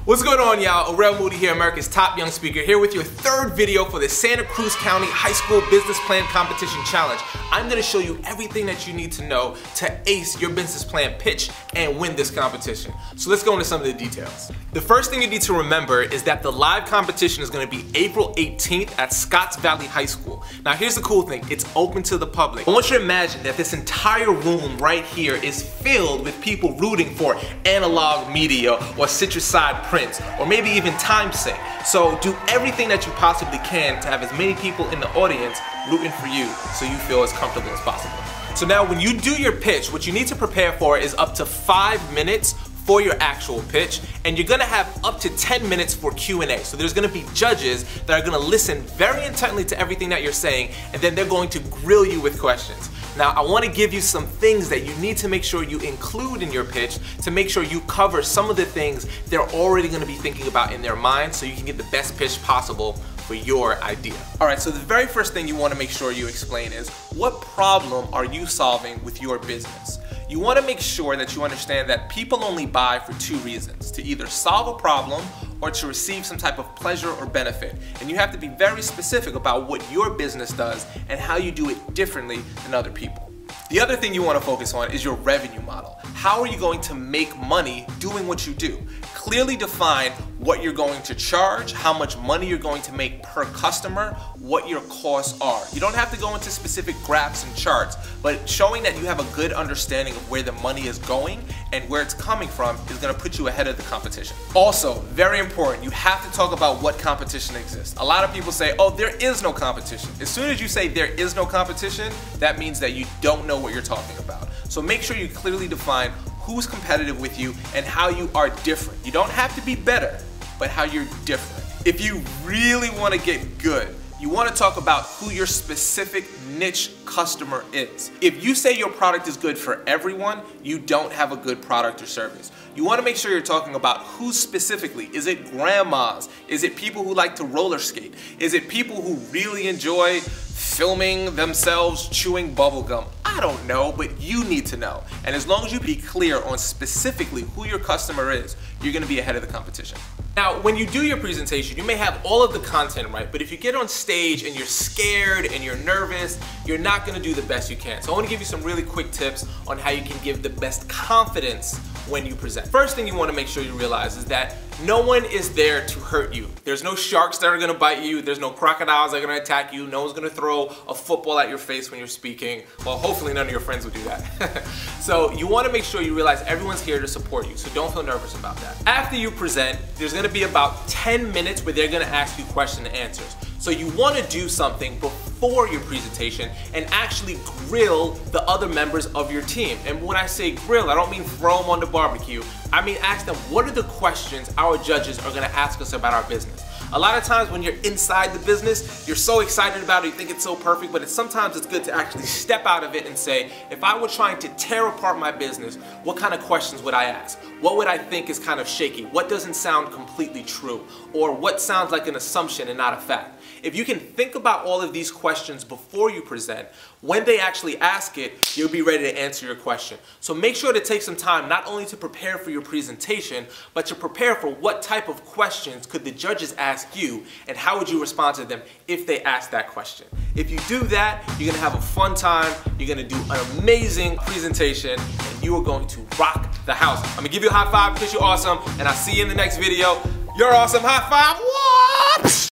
What's going on, y'all? Orel Moody here, America's top young speaker, here with your third video for the Santa Cruz County High School Business Plan Competition Challenge. I'm going to show you everything that you need to know to ace your business plan pitch and win this competition. So let's go into some of the details. The first thing you need to remember is that the live competition is going to be April 18th at Scotts Valley High School. Now here's the cool thing, it's open to the public. I want you to imagine that this entire room right here is filled with people rooting for Analog Media or Citrus Side Prints, or maybe even TimeSync. So do everything that you possibly can to have as many people in the audience rooting for you so you feel as comfortable as possible. So now when you do your pitch, what you need to prepare for is up to 5 minutes for your actual pitch, and you're gonna have up to 10 minutes for Q&A. So there's gonna be judges that are gonna listen very intently to everything that you're saying, and then they're going to grill you with questions. Now, I wanna give you some things that you need to make sure you include in your pitch to make sure you cover some of the things they're already gonna be thinking about in their mind so you can get the best pitch possible for your idea. All right, so the very first thing you wanna make sure you explain is, what problem are you solving with your business? You want to make sure that you understand that people only buy for 2 reasons: to either solve a problem or to receive some type of pleasure or benefit. And you have to be very specific about what your business does and how you do it differently than other people. The other thing you want to focus on is your revenue model. How are you going to make money doing what you do? Clearly define what you're going to charge, how much money you're going to make per customer, what your costs are. You don't have to go into specific graphs and charts, but showing that you have a good understanding of where the money is going and where it's coming from is going to put you ahead of the competition. Also, very important, you have to talk about what competition exists. A lot of people say, oh, there is no competition. As soon as you say there is no competition, that means that you don't know what you're talking about. So make sure you clearly define who's competitive with you and how you are different. You don't have to be better, but how you're different. If you really want to get good, you want to talk about who your specific niche customer is. If you say your product is good for everyone, you don't have a good product or service. You want to make sure you're talking about who specifically. Is it grandmas? Is it people who like to roller skate? Is it people who really enjoy filming themselves chewing bubble gum? I don't know, but you need to know. And as long as you be clear on specifically who your customer is, you're going to be ahead of the competition. Now, when you do your presentation, you may have all of the content right, but if you get on stage and you're scared and you're nervous, you're not gonna do the best you can. So I wanna give you some really quick tips on how you can give the best confidence when you present. First thing you wanna make sure you realize is that no one is there to hurt you. There's no sharks that are gonna bite you. There's no crocodiles that are gonna attack you. No one's gonna throw a football at your face when you're speaking. Well, hopefully none of your friends would do that. So you wanna make sure you realize everyone's here to support you, so don't feel nervous about that. After you present, there's gonna be about 10 minutes where they're gonna ask you question and answers. So you wanna do something before your presentation and actually grill the other members of your team. And when I say grill, I don't mean throw them on the barbecue. I mean ask them, what are the questions our judges are gonna ask us about our business? A lot of times when you're inside the business, you're so excited about it, you think it's so perfect, but sometimes it's good to actually step out of it and say, if I were trying to tear apart my business, what kind of questions would I ask? What would I think is kind of shaky? What doesn't sound completely true? Or what sounds like an assumption and not a fact? If you can think about all of these questions before you present, when they actually ask it, you'll be ready to answer your question. So make sure to take some time not only to prepare for your presentation, but to prepare for what type of questions could the judges ask you and how would you respond to them if they ask that question. If you do that, you're gonna have a fun time, you're gonna do an amazing presentation, and you are going to rock the house. I'm gonna give you a high five because you're awesome, and I'll see you in the next video. You're awesome, high five, what?